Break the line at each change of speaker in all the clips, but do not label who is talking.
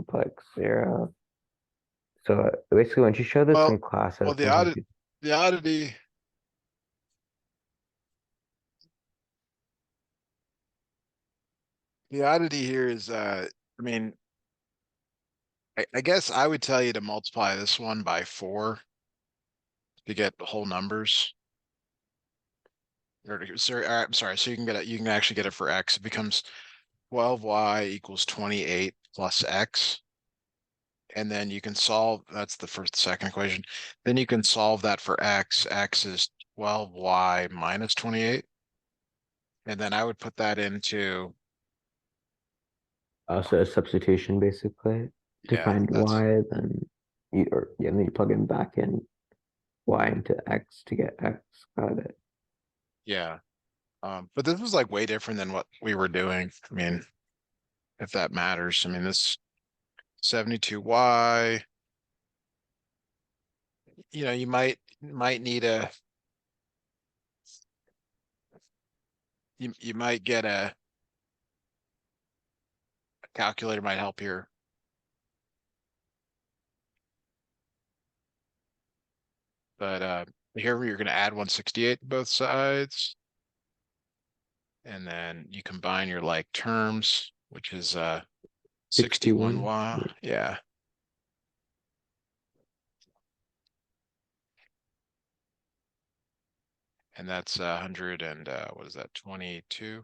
complex zero. So basically, once you show this
Well,
in class,
well,
sometimes you,
the oddity. The oddity here is, I mean, I guess I would tell you to multiply this one by 4 to get the whole numbers. Or, sorry, I'm sorry. So you can get it. You can actually get it for x. It becomes 12y equals 28 plus x. And then you can solve. That's the second equation. Then you can solve that for x. X is 12y minus 28. And then I would put that into,
also a substitution basically to
yeah,
find
that's,
y, then then you plug in back in y into x to get x. Got it.
yeah. But this was like way different than what we were doing. I mean, if that matters. I mean, this 72y, you might need you might get a calculator might help here. But here you're going to add 168 to both sides. And then you combine your like terms, which is
61.
61y. Yeah. And that's 100 and what is that? 22.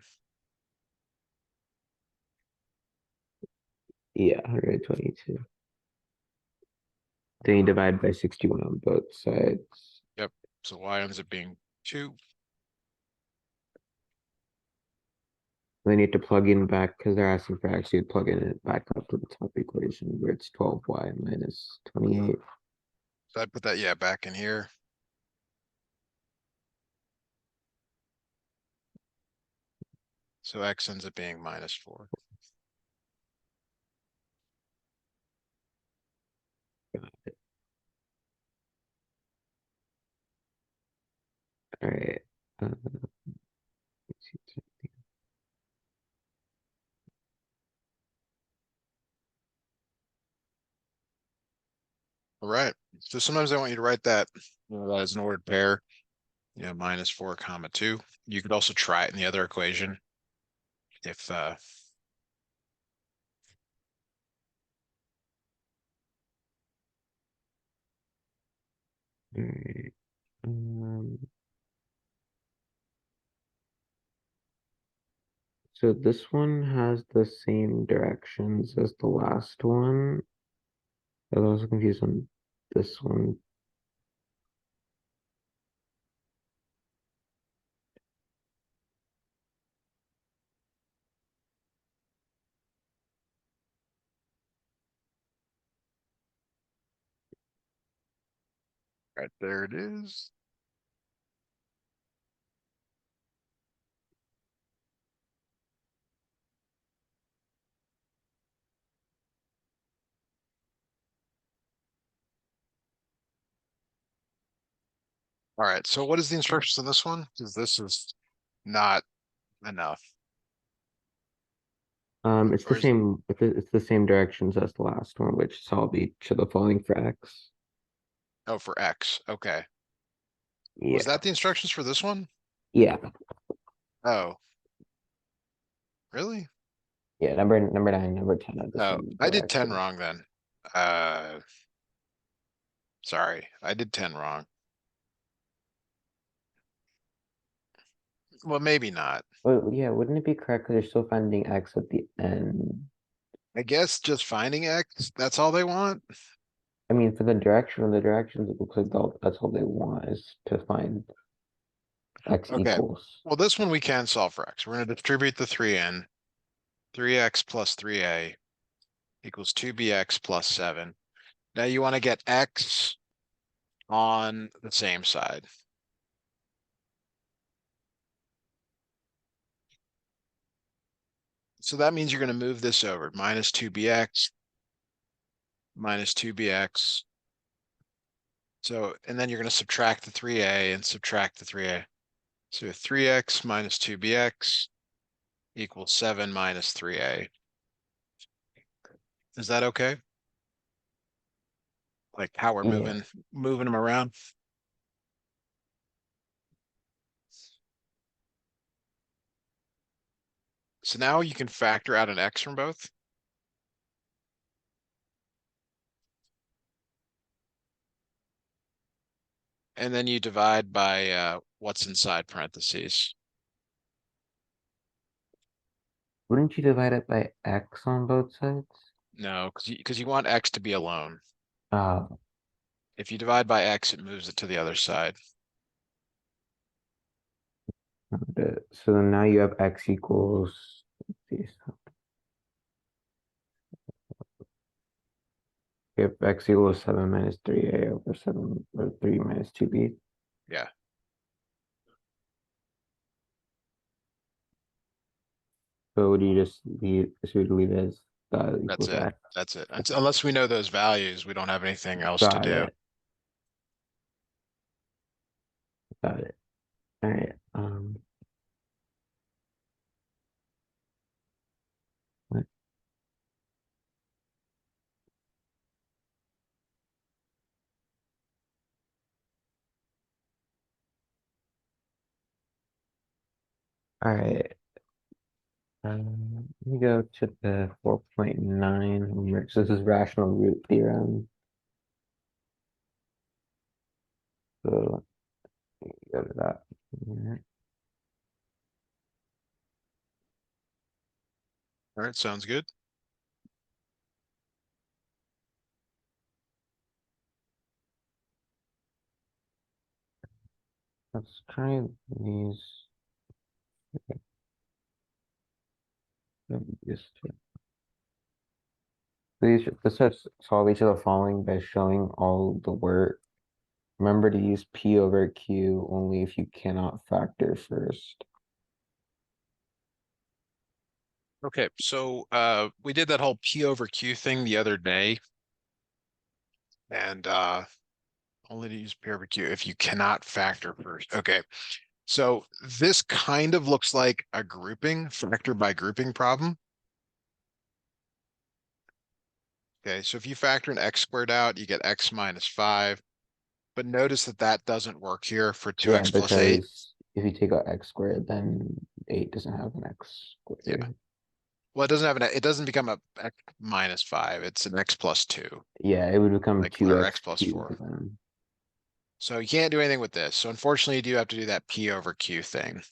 Yeah, 122. Then you divide by 61 on both sides.
Yep. So y ends up being 2.
Then you need to plug in back because they're asking for x. You'd plug in it back up to the top equation where it's 12y minus 28.
So I put that, yeah, back in here. So x ends up being minus 4.
All right.
All right. So sometimes I want you to write that, that as an ordered pair, minus 4 comma 2. You could also try it in the other equation if
All right. So this one has the same directions as the last one. I was also confused on this one.
right there it is. All right. So what is the instructions on this one? Because this is not enough.
It's the
Or is,
same. It's the same directions as the last one, which solve each of the following for x.
oh, for X. Okay. Was
Yeah.
that the instructions for this one?
Yeah.
Oh, really?
Yeah. Number 9, number 10 are the
Oh,
same
I did 10
direction.
wrong then. Uh, sorry. I did 10 wrong. Well, maybe not.
Well, yeah, wouldn't it be correct because you're still finding x at the end?
I guess just finding X, that's all they want.
I mean, for the direction of the directions, it looks like that's all they want is to find x
Okay.
equals.
Well, this one we can solve for X. We're going to distribute the 3 in. 3x plus 3a equals 2bx plus 7. Now you want to get X on the same side. So that means you're going to move this over. Minus 2bx, minus 2bx. So, and then you're going to subtract the 3a and subtract the 3a. So 3x minus 2bx equals 7 minus 3a. Is that okay? Like how we're
Yeah.
moving them around? So now you can factor out an x from both. And then you divide by what's inside parentheses.
Wouldn't you divide it by x on both sides?
No, because you want x to be alone.
Uh,
If you divide by x, it moves it to the other side.
so then now you have x equals, let's see, so you have x equals 7 minus 3a over 7 or 3 minus 2b.
Yeah,
So would you just leave, so we'd leave it as
that's
equals
it.
x?
That's it. Unless we know those values, we don't have anything else to
Got
do.
it. Got it. All right. What- all right. Let me go to the 4.9 homework. So this is rational root theorem. So go to that.
All right, sounds good.
Let's try these. These two. This says solve each of the following by showing all the work. Remember to use P over Q only if you cannot factor first.
Okay, so we did that whole P over Q thing the other day, and only to use P over Q if you cannot factor first. Okay, so this kind of looks like a grouping, factor by grouping problem. Okay, so if you factor an x squared out, you get x minus 5. But notice that that doesn't work here for
Yeah,
2x plus 8.
because if you take out x squared, then 8 doesn't have an x
Yeah.
squared.
Well, it doesn't have it doesn't become a x minus 5. It's an x plus 2,
Yeah, it would become
like, or x
2x
plus
cubed
4.
then.
So you can't do anything with this. So unfortunately, you do have to do that P over Q thing.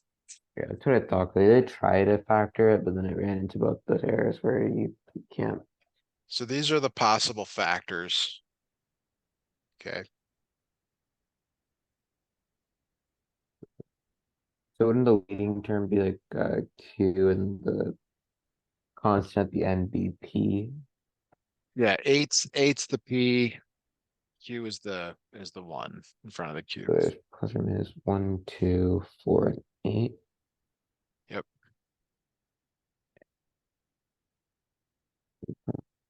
Yeah, that's what I thought. They did try to factor it, but then it ran into both those errors where you can't.
So these are the possible factors. Okay.
So wouldn't the leading term be like Q and the constant at the end be P?
Yeah, eight's the P. Q is the one in front of the
So
Q.
there's plus or minus 1, 2, 4, and 8.
Yep.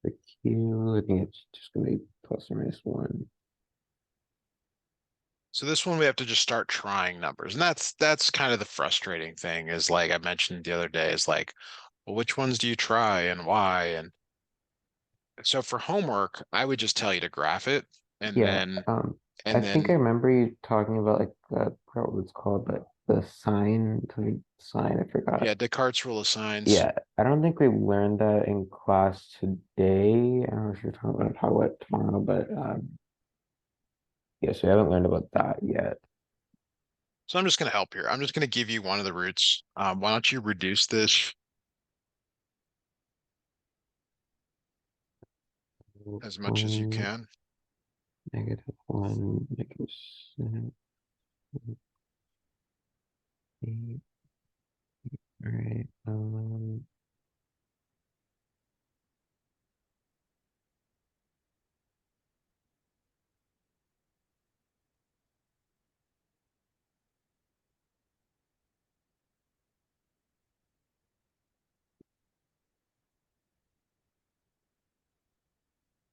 The Q, I think it's just gonna be plus or minus 1.
So this one we have to just start trying numbers. And that's kind of the frustrating thing, is like I mentioned the other day, is like, well, which ones do you try and why? And so for homework, I would just tell you to graph it and
Yeah,
then
I
and
think I
then
remember you talking about like I forgot what it's called, but the sign, I forgot.
yeah, Descartes' rule of signs.
Yeah, I don't think we learned that in class today. I don't know if you're talking about how what tomorrow, but yeah, so we haven't learned about that yet.
So I'm just going to help here. I'm just going to give you one of the roots. Why don't you reduce this as much as you
Um,
can?
-1, -7, 8. All right.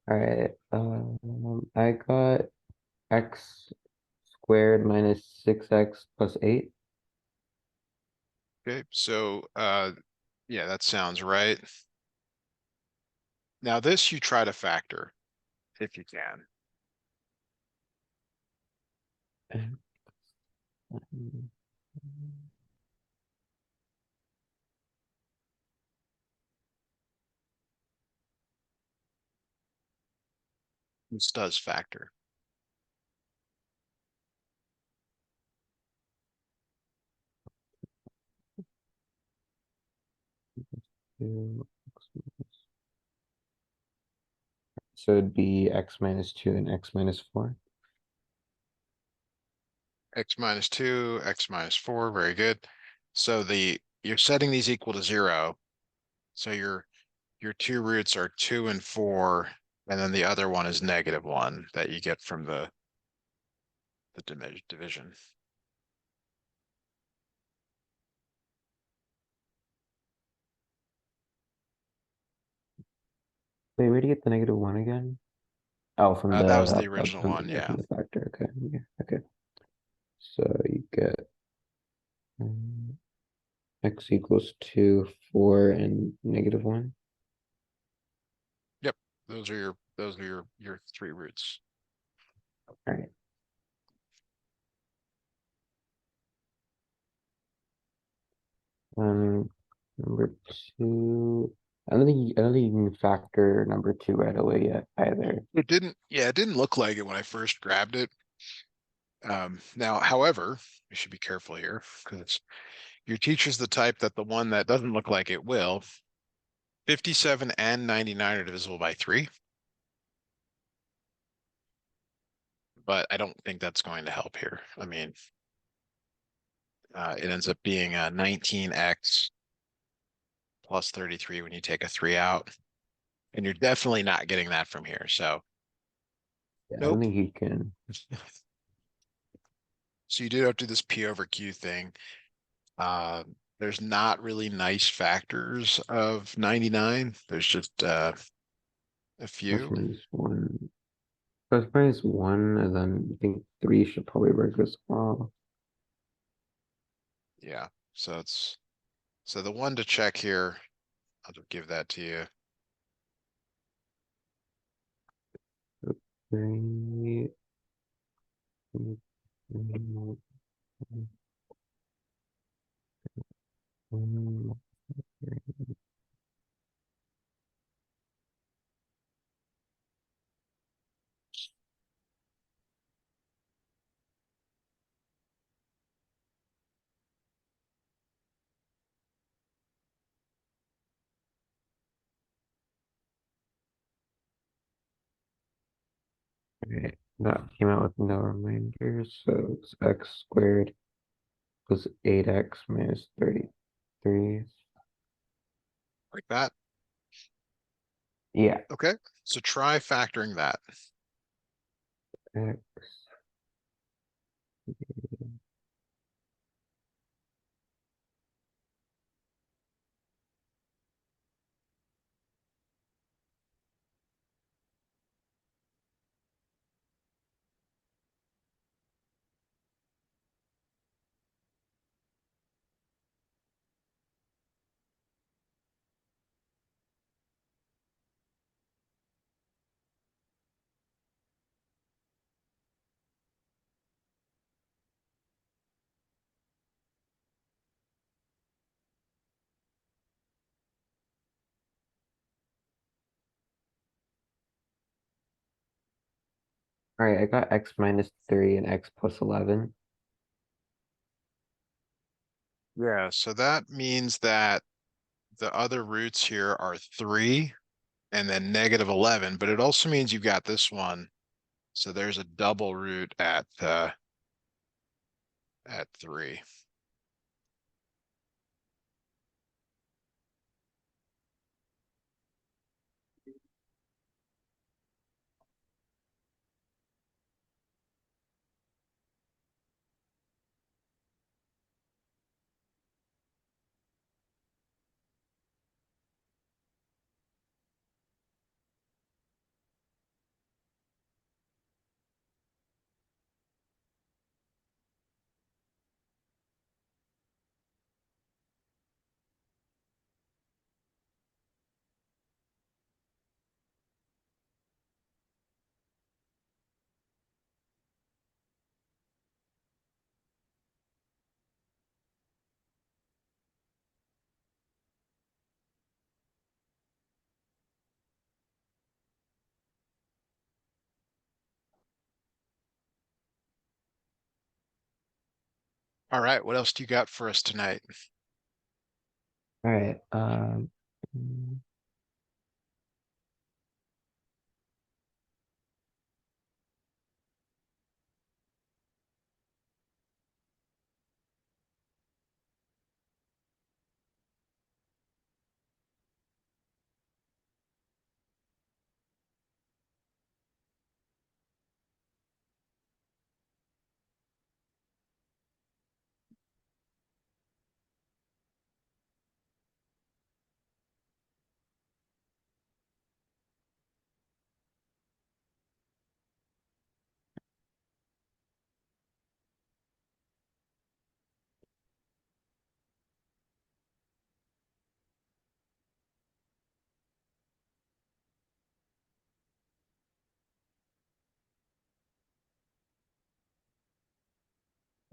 All right. I got x squared minus 6x plus 8.
Okay, so yeah, that sounds right. Now this you try to factor if you can. This does factor.
So it'd be x minus 2 and x minus 4.
X minus 2, x minus 4, very good. So you're setting these equal to 0. So your two roots are 2 and 4, and then the other one is -1 that you get from the division.
Wait, where do you get the -1 again? Oh, from
That was the
the
original one, yeah.
from the factor. Okay, yeah, okay. So you get x equals 2, 4, and -1.
Yep, those are your three roots.
All right. Um, number 2. I don't think you can factor number 2 right away yet either.
It didn't look like it when I first grabbed it. Now, however, you should be careful here because your teacher's the type that the one that doesn't look like it will. 57 and 99 are divisible by 3. But I don't think that's going to help here. I mean, it ends up being a 19x plus 33 when you take a 3 out. And you're definitely not getting that from here. So,
Yeah, I don't
nope.
think you can.
So you do have to do this P over Q thing. Uh, there's not really nice factors of 99. There's just a
Plus
few.
minus 1. Plus minus 1, and then I think 3 should probably work as well.
Yeah. So the one to check here, I'll just give that to you.
3. Okay, that came out with no reminders, so it's x squared plus 8x minus 33.
Like that.
Yeah,
Okay. So try factoring that.
x. All right, I got x minus 3 and x plus 11.
Yeah. So that means that the other roots here are 3 and then -11, but it also means you've got this one. So there's a double root at 3. All right, what else do you got for us tonight?
All right.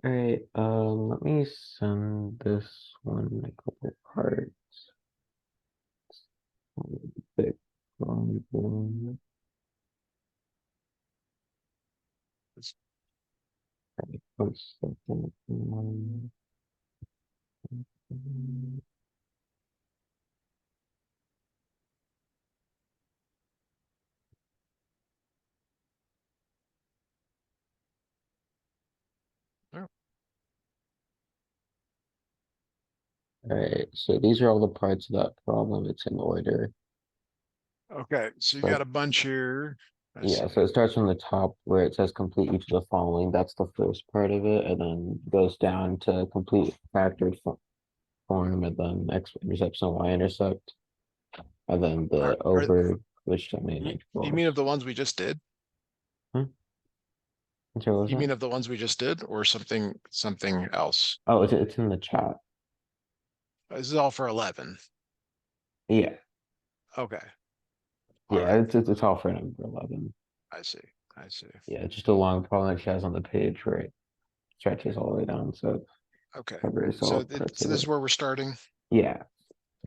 All right. Let me send this one a couple parts. Big problem. Right, 1 second.
Oh,
All right. So these are all the parts of that problem. It's in order.
okay, so you got
So
a bunch here. I
yeah,
see.
so it starts from the top where it says complete each of the following. That's the first part of it, and then goes down to complete factored form, and then x-intercept and y-intercept, and then the
Are
over which domain
you, you mean of
equals.
the ones we just did?
Huh? I'm sorry, what was
You
that?
mean of the ones we just did, or something else?
Oh, it's in the chat.
This is all for 11.
Yeah,
Okay. All
yeah,
right.
it's all for number 11.
I see. I see.
Yeah, it's just a long problem that she has on the page where it stretches all the way down, so it
Okay.
covers
So
all parts
so
of
this is
it.
where we're starting.
Yeah,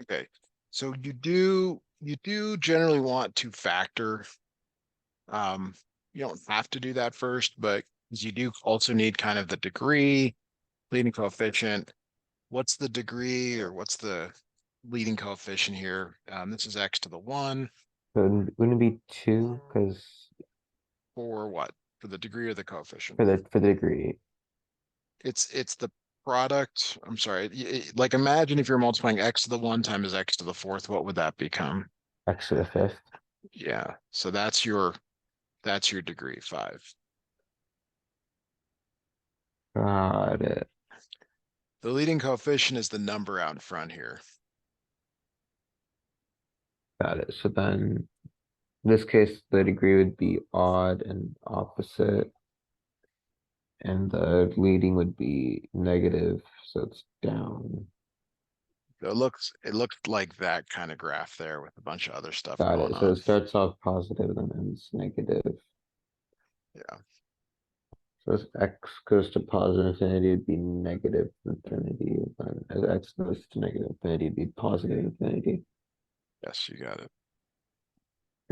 Okay. So you do generally want to factor. Um, you don't have to do that first, but you do also need kind of the degree, leading coefficient. What's the degree or what's the leading coefficient here? This is x to the 1
so wouldn't it be two? Because
for what? For the degree or the coefficient?
for the degree,
It's the product. I'm sorry. Like imagine if you're multiplying x to the 1 times x to the 4th, what would that become?
x to the fifth.
Yeah. So that's your degree 5.
Got it.
The leading coefficient is the number out in front here.
Got it. So then, in this case, the degree would be odd and opposite, and the leading would be negative, so it's down.
It looks like that kind of graph there with a bunch of other stuff
Got
going
it. So it
on.
starts off positive and then ends negative.
Yeah.
So as x goes to positive infinity, it'd be negative infinity. And as x goes to negative infinity, it'd be positive infinity.
Yes, you got it.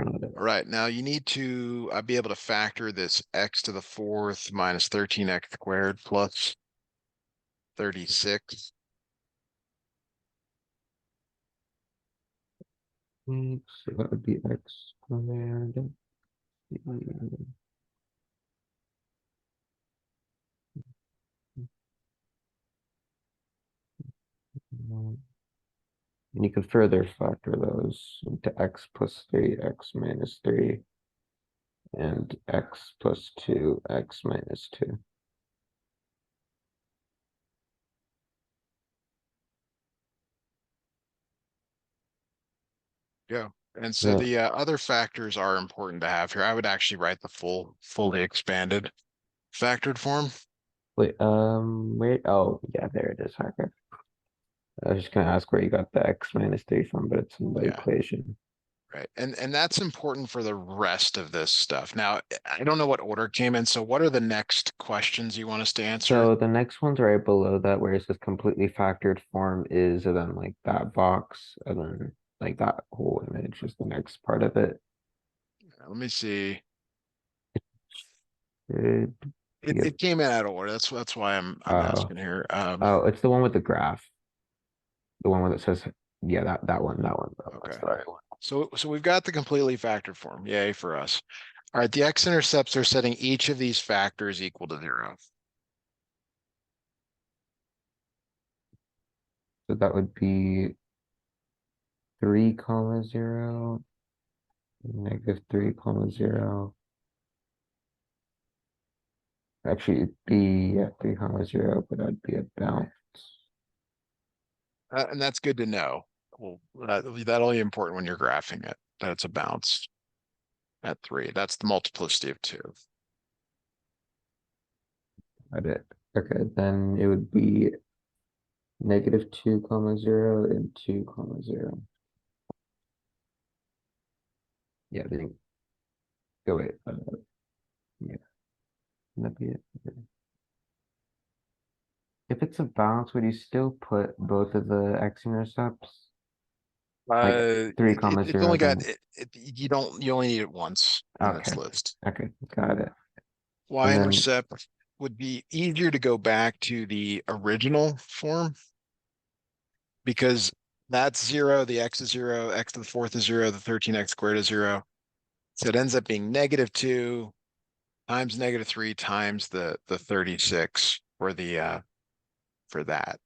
Got it.
All right. Now you need to be able to factor this x to the 4th minus 13x squared plus 36.
So that would be x squared. And you can further factor those into x plus 3, x minus 3, and x plus 2, x minus 2.
Yeah. And so
Yeah.
the other factors are important to have here. I would actually write the fully expanded factored form.
Wait, oh, yeah, there it is. Okay. I was just gonna ask where you got the x minus 3 from, but it's in the
Yeah.
equation.
Right. And that's important for the rest of this stuff. Now, I don't know what order it came in. So what are the next questions you want us to answer?
So the next one's right below that where it says completely factored form is, and then like that box, and then like that whole image is the next part of it.
Let me see.
Good. You
It came in out of order. That's why I'm
oh
asking here.
oh, it's the one with the graph. The one that says, yeah, that one.
Okay.
That's the right one.
So we've got the completely factored form. Yay for us. All right, the x-intercepts are setting each of these factors equal to 0.
So that would be 3 comma 0, -3 comma 0. Actually, it'd be, yeah, 3 comma 0, but that'd be a bounce.
And that's good to know. Well, that'll be important when you're graphing it, that it's a bounce at 3. That's the multiplicity of 2.
Got it. Okay, then it would be -2 comma 0 and 2 comma 0. Yeah, then go wait. Yeah, that'd be it. Okay. If it's a bounce, would you still put both of the x-intercepts? Like 3 comma
It's
0,
only got
then
you only need it once in this
okay.
list.
Okay, got it. And then
Y-intercept would be easier to go back to the original form because that's 0, the x is 0, x to the fourth is 0, the 13x squared is 0. So it ends up being -2 times -3 times the 36 for the for that.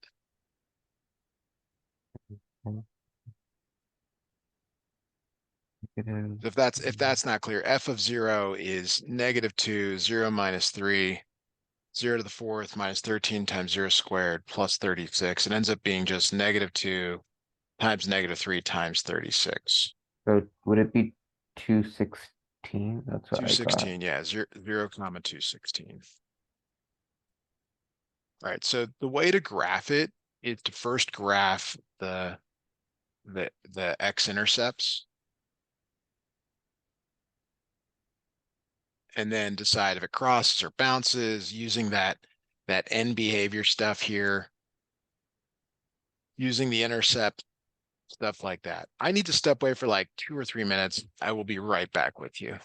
it is
If that's not clear, f of 0 is -2, 0 minus 3, 0 to the fourth minus 13 times 0 squared plus 36. It ends up being just -2 times -3 times 36.
so would it be 216? That's what I got.
216, yeah, 0, comma 216. All right, so the way to graph it is to first graph the x-intercepts and then decide if it crosses or bounces using that end behavior stuff here, using the intercept, stuff like that. I need to step away for like 2 or 3 minutes. I will be right back with you.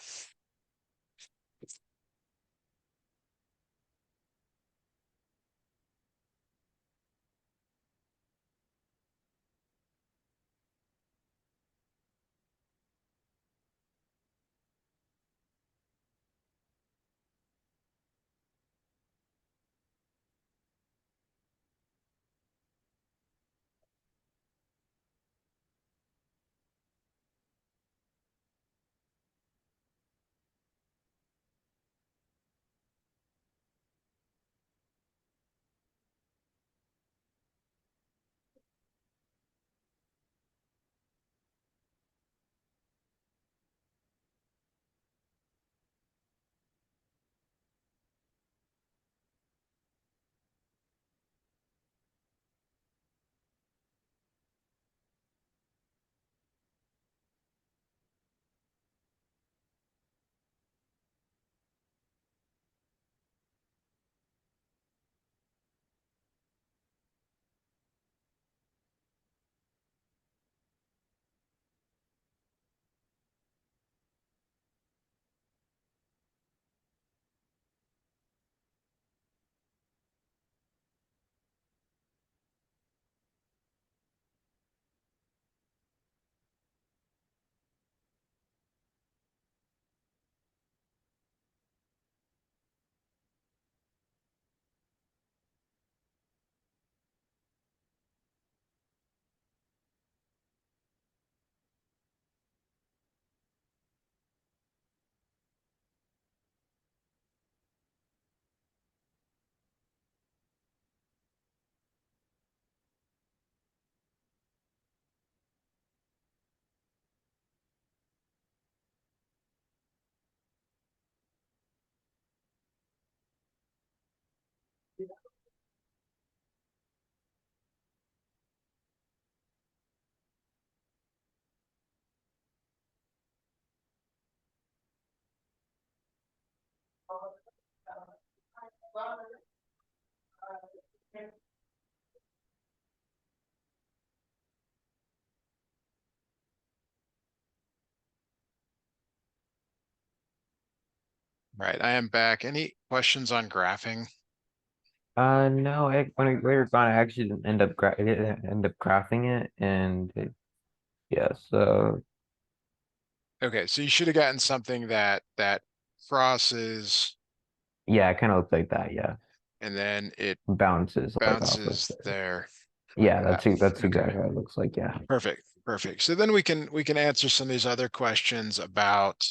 Right, I am back. Any questions on graphing?
No, when we were gone, I actually didn't I didn't end up graphing it, and yeah, so
Okay, so you should have gotten something that crosses
yeah, it kind of looked like that. Yeah,
and then it
bounces like off of
bounces
there.
there like
Yeah,
that.
that's
Okay,
exactly what it looks like. Yeah.
perfect, perfect. So then we can answer some of these other questions about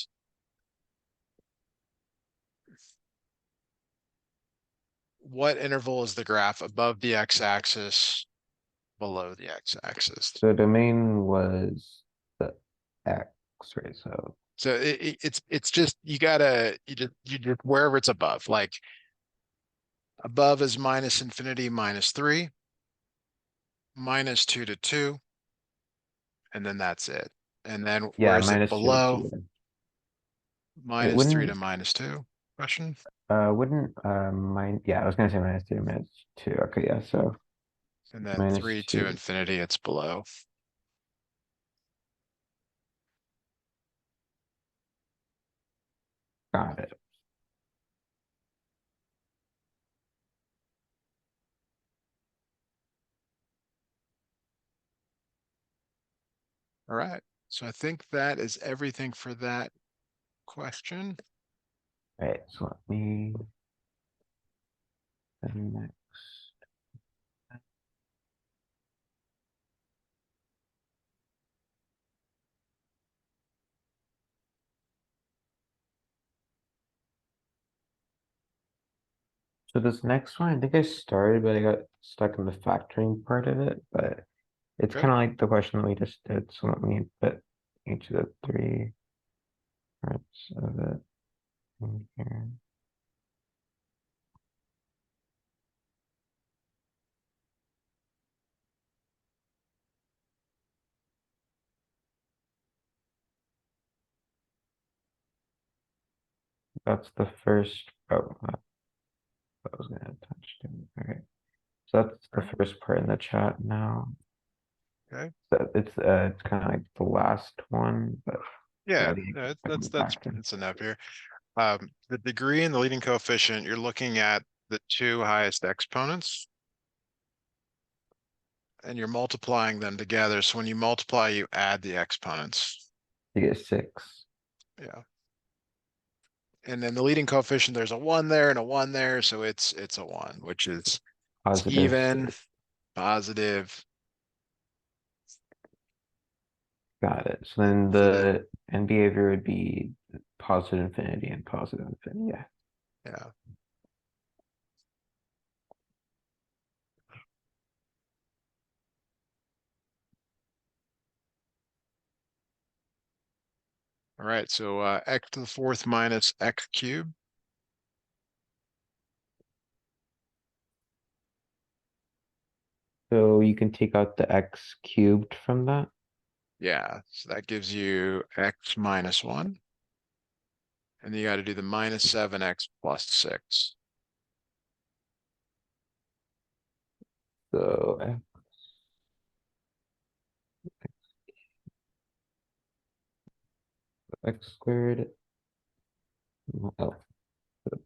what interval is the graph above the x-axis, below the x-axis.
So domain was the X, right? So
So it's just you just wherever it's above, like above is minus infinity minus 3, minus 2 to 2, and then that's it. And then where
yeah,
is it
minus two to
below?
two. It
Minus 3 to
wouldn't
minus 2 question.
wouldn't mine yeah, I was gonna say minus two, minus two. Okay, yeah, so
And then
minus
3 to
two.
infinity, it's below.
Got it.
All right. So I think that is everything for that question.
Right, so let me send that. So this next one, I think I started, but I got stuck in the factoring part of it. But it's
Okay.
kind of like the question that we just did. So let me put each of the three parts of it in here. That's the first. Oh, I was gonna touch it. Okay. So that's
All
the
right.
first part in the chat now.
Okay.
It's kind of like the last one, but
Yeah,
already
no,
stuck in
that's
the
that's
factoring.
that's enough here. The degree and the leading coefficient, you're looking at the two highest exponents and you're multiplying them together. So when you multiply, you add the exponents.
You get six.
Yeah. And then the leading coefficient, there's a one there and a one there. So it's a one, which is it's
Positive
even,
six.
positive,
Got it. So then
so that,
the end behavior would be positive infinity and positive infinity. Yeah.
yeah. All right. So x to the fourth minus x cubed.
So you can take out the x cubed from that.
Yeah. So that gives you x minus one. And you got to do the minus 7x plus 6.
So x squared. Oh,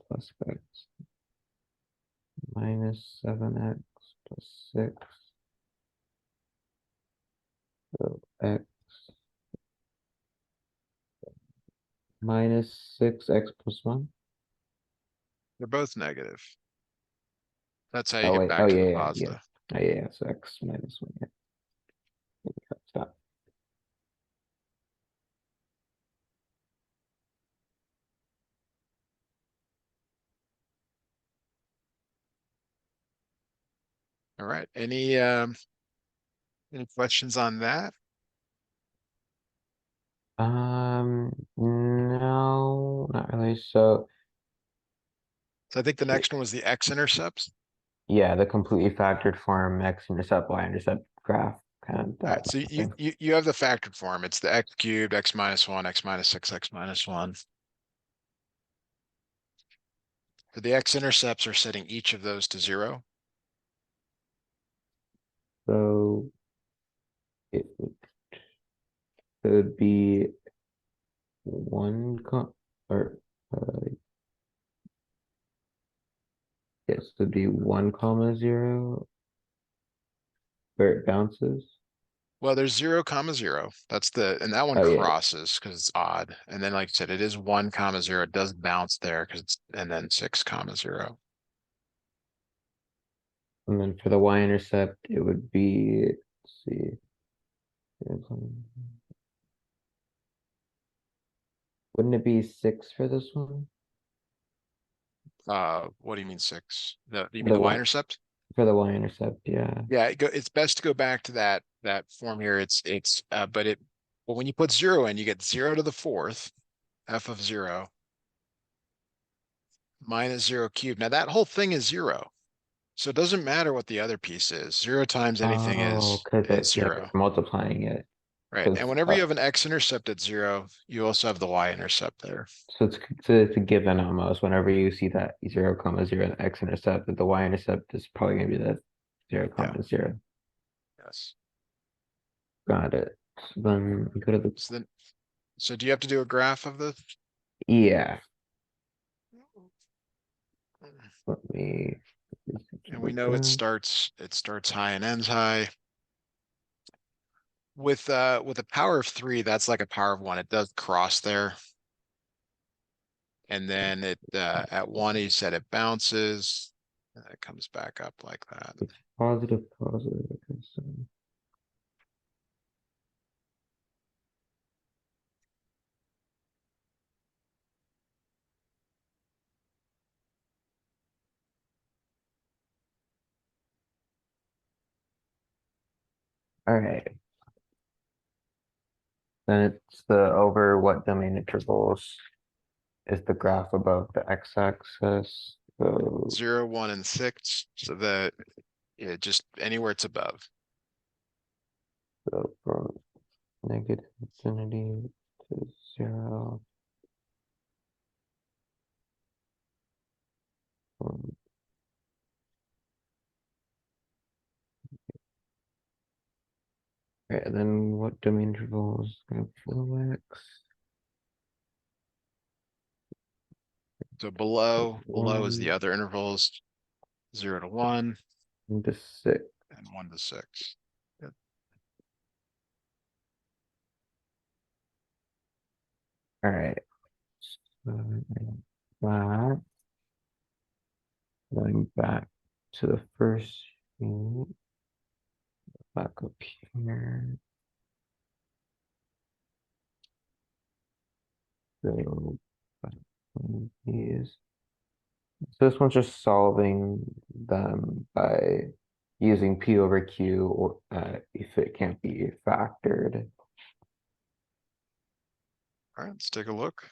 plus x minus 7x plus 6. So x minus 6x plus 1.
They're both negative. That's how you
Oh,
get
wait. Oh,
back to
yeah,
the
yeah, yeah.
positive.
Oh, yeah, yeah. So x minus 1. Yeah. Stop.
All right. Any questions on that?
No, not really. So,
So I think the next one was the x-intercepts.
yeah, the completely factored form, x-intercept, y-intercept graph, kind of
All
that
right. So you
thing.
you you have the factored form. It's the x cubed, x minus one, x minus six, x minus one. So the x-intercepts are setting each of those to 0.
So it would be one or Okay, so it'd be 1, 0, where it bounces.
Well, there's 0, 0. That's and that one
Oh yeah,
crosses because it's odd. And then, like I said, it is 1, 0. It does bounce there because and then 6, 0.
and then for the y-intercept, it would be, let's see, wouldn't it be 6 for this one?
What do you mean 6? You mean
The
the
one
y-intercept?
for the y-intercept, yeah.
Yeah, it's best to go back to that form here. But when you put 0 in, you get 0 to the 4th, f of 0 minus 0 cubed. Now that whole thing is 0. So it doesn't matter what the other piece is. 0 times anything
Oh, because
is
yeah,
0.
you're multiplying it.
Right. And
Because
whenever you have an x-intercept at 0, you also have the y-intercept there.
so it's a given almost whenever you see that 0, 0 and x-intercept, that the y-intercept is probably gonna be that 0,
Yeah.
0.
Yes.
Got it. So then we go to the
So do you have to do a graph of the?
yeah. Let me
And we know it starts high and ends high. With a power of 3, that's like a power of 1. It does cross there. And then at 1, he said it bounces. And it comes back up like that.
it's positive, positive. Okay, so all right. Then it's the over what domain intervals is the graph above the x-axis. So,
0, 1, and 6. So that just anywhere it's above.
so from negative infinity to 0. From, okay, and then what domain intervals have 4x?
So below is the
1
other intervals, 0 to 1
into 6.
and 1 to 6. Yep.
All right. So that going back to the first sheet, back up here. So back on these. So this one's just solving them by using P over Q or if it can't be factored.
All right, let's take a look.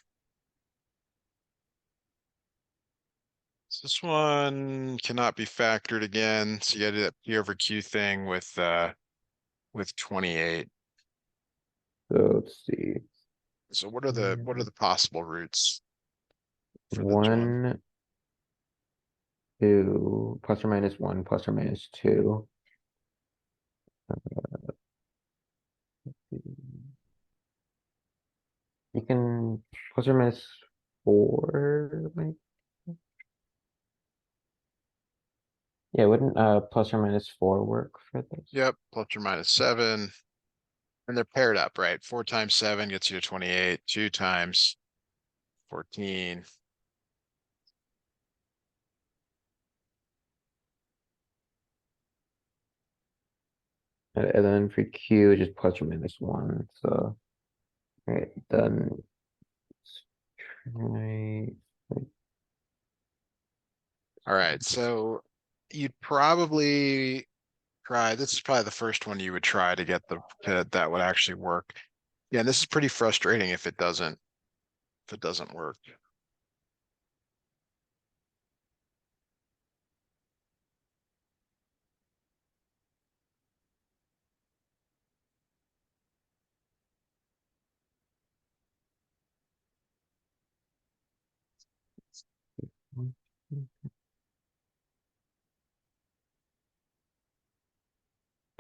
So this one cannot be factored again. So you gotta do that P over Q thing with 28.
So let's see.
So what are the possible roots for this one?
1, 2, plus or minus 1, plus or minus 2. You can plus or minus 4, like yeah, wouldn't plus or minus 4 work for this?
Yep, plus or minus 7. And they're paired up, right? 4 times 7 gets you to 28. 2 times 14.
And then for Q, just plus or minus 1. So right, then let's try like,
All right, so you'd probably try. This is probably the first one you would try to get that would actually work. Yeah, and this is pretty frustrating if it doesn't work.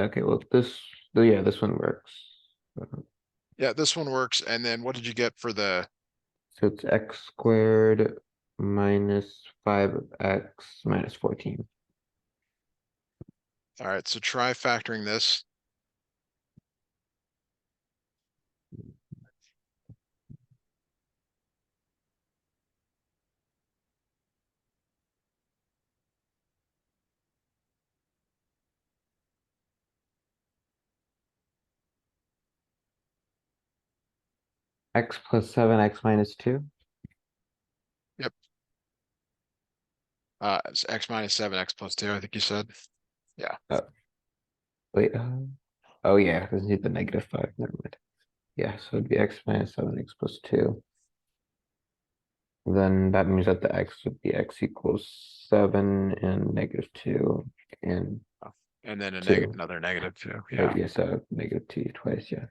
okay, well yeah, this one works.
Yeah, this one works. And then what did you get for the?
So it's x squared minus 5 of x minus 14.
All right, so try factoring this.
X plus 7, x minus 2.
Yep. It's x minus 7, x plus 2, I think you said. Yeah.
Wait, oh yeah, because need the negative 5. Never mind. Yeah, so it'd be x minus 7, x plus 2. Then that means that the x would be x equals 7 and negative 2 and
Oh, and then
2.
another negative 2.
Oh,
Yeah.
yeah, so negative 2 twice, yeah.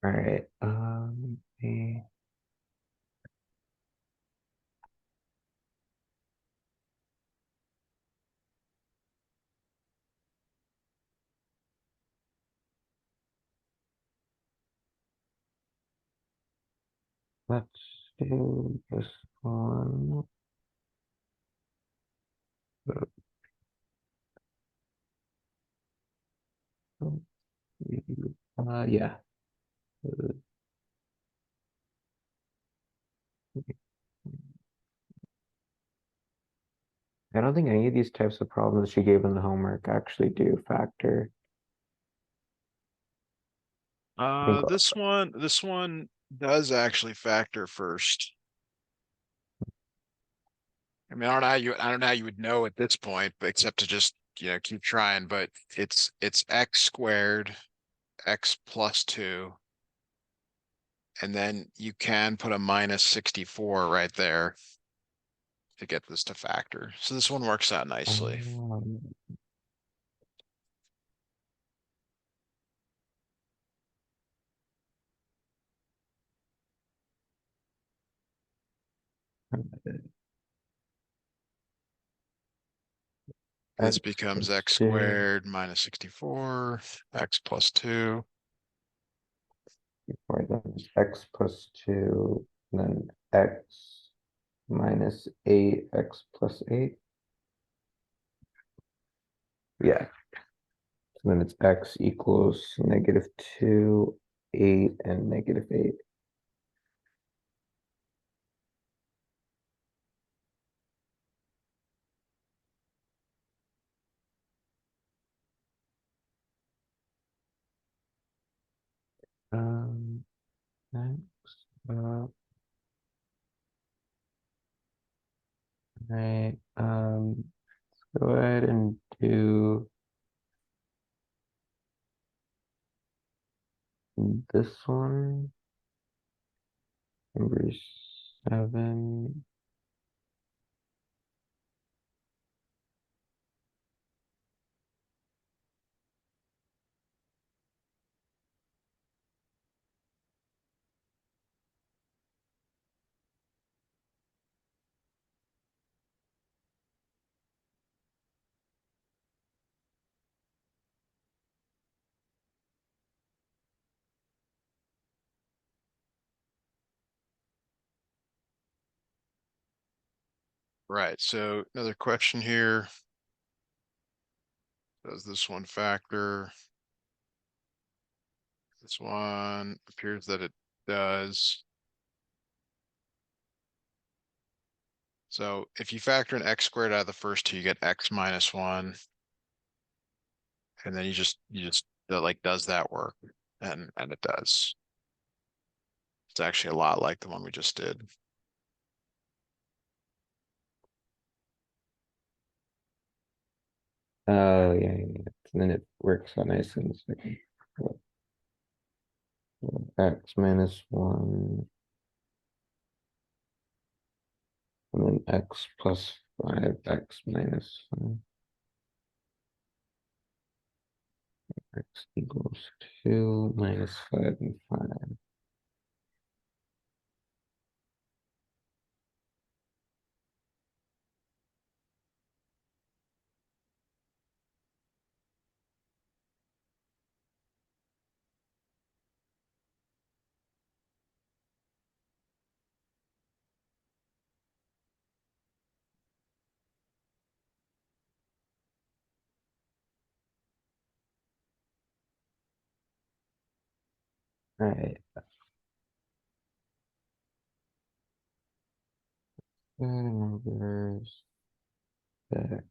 All right. Let's do this one. Yeah. I don't think any of these types of problems she gave in the homework actually do factor. I think,
This one does actually factor first. I mean, I don't know how you would know at this point, but except to just, keep trying, but it's x squared, x plus 2, and then you can put a minus 64 right there to get this to factor. So this one works out nicely.
um,
This
x
becomes
plus
x
2,
squared minus 64, x plus 2.
or then x plus 2, then x minus 8, x plus 8. Yeah. So then it's x equals negative 2, 8, and negative 8. Next, right, let's go ahead and do this one, number 7.
Right, so another question here. Does this one factor? This one appears that it does. So if you factor in x squared out of the first two, you get x minus 1. And then you just that like does that work? And it does. It's actually a lot like the one we just did.
Oh, yeah, yeah, yeah. And then it works out nice in a second. X minus 1, and then x plus 5, x minus 5, x equals 2 minus 5 and 5. Alright. Numbers. There.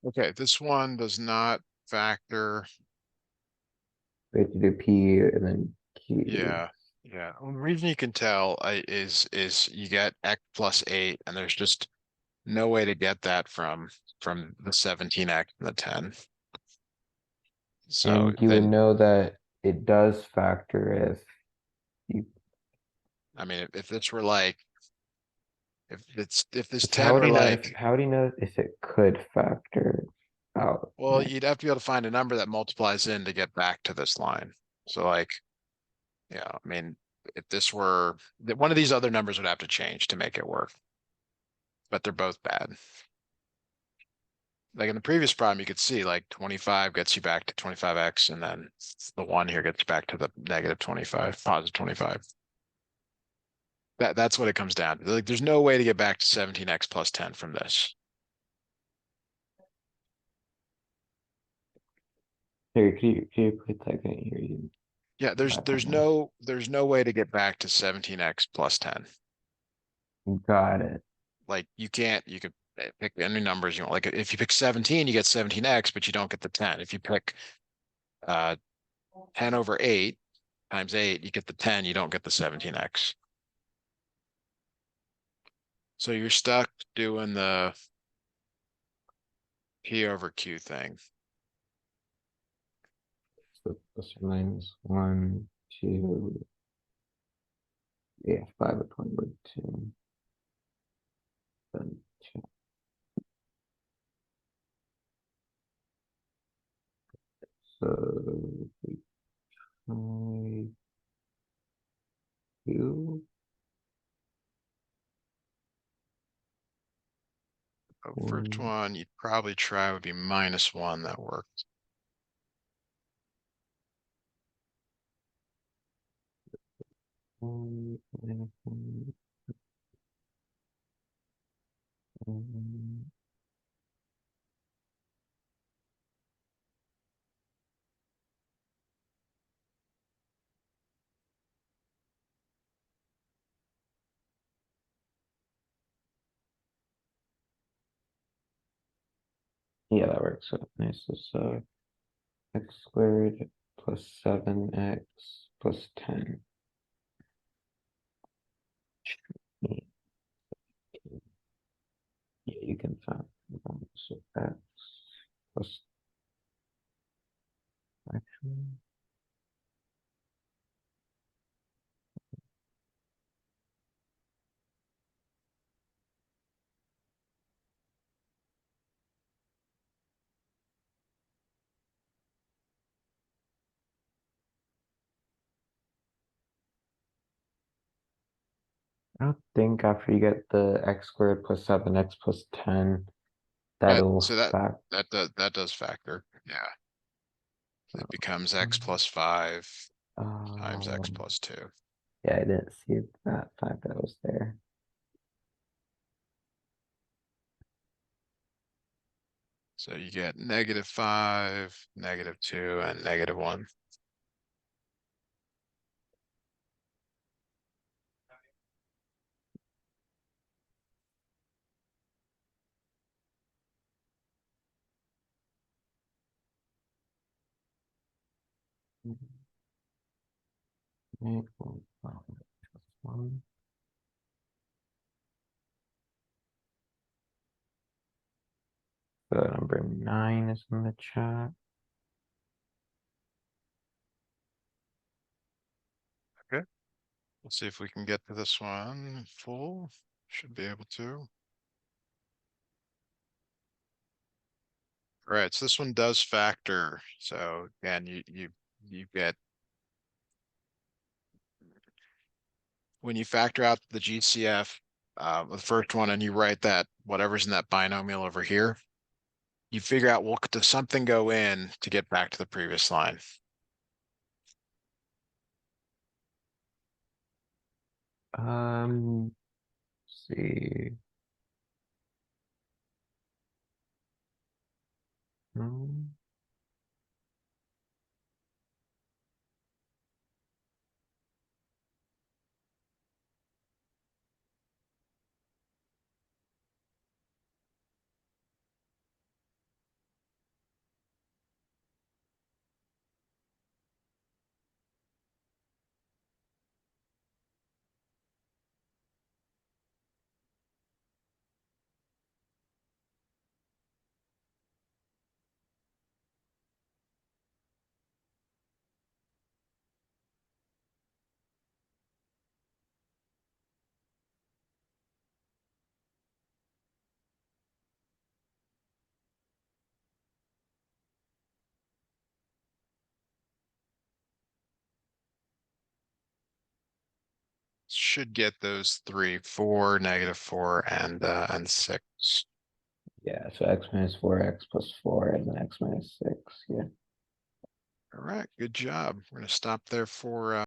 Okay, this one does not factor.
We have to do P and then Q.
Yeah, yeah. Well, the reason you can tell is you get x plus 8, and there's just no way to get that from the 17x and the 10. So
And you would
then,
know that it does factor if you,
I mean, if this were like, if this
how
10
would
were
you know if,
like,
how would you know if it could factor out?
well, you'd have to be able to find a number that multiplies in to get back to this line. So like, yeah, I mean, if this were, one of these other numbers would have to change to make it work, but they're both bad. Like in the previous problem, you could see like 25 gets you back to 25x, and then the one here gets back to the negative 25, positive 25. That's what it comes down to. Like, there's no way to get back to 17x plus 10 from this.
Here, could you put that in here? You
Yeah,
back on this.
there's no way to get back to 17x plus 10.
Got it.
Like you could pick any numbers you want. Like if you pick 17, you get 17x, but you don't get the 10. If you pick 10 over 8 times 8, you get the 10, you don't get the 17x. So you're stuck doing the P over Q thing.
So plus or minus 1, 2, yeah, 5 or 20 with 2. Then 2. So we try Q.
The first
1,
one you'd probably try would be -1. That worked.
1, minus 1, 1. Yeah, that works. So nice. So x squared plus 7x plus 10. Yeah, you can find so x plus actually. I don't think after you get the x squared plus 7x plus 10, that'll
So
fact.
that does factor. Yeah. It becomes x plus 5 times x
Um,
plus 2.
yeah, I didn't see that fact that was there.
So you get -5, -2, and -1.
Eight, one, five, plus 1. So number 9 is in the chat.
Okay. Let's see if we can get to this one full. Should be able to. All right, so this one does factor. So again, you get, when you factor out the GCF, the first one, and you write that whatever's in that binomial over here, you figure out, well, does something go in to get back to the previous line?
Um, See.
Should get those three, 4, -4, and 6.
Yeah, so x minus 4x plus 4 and then x minus 6. Yeah.
All right, good job. We're gonna stop there for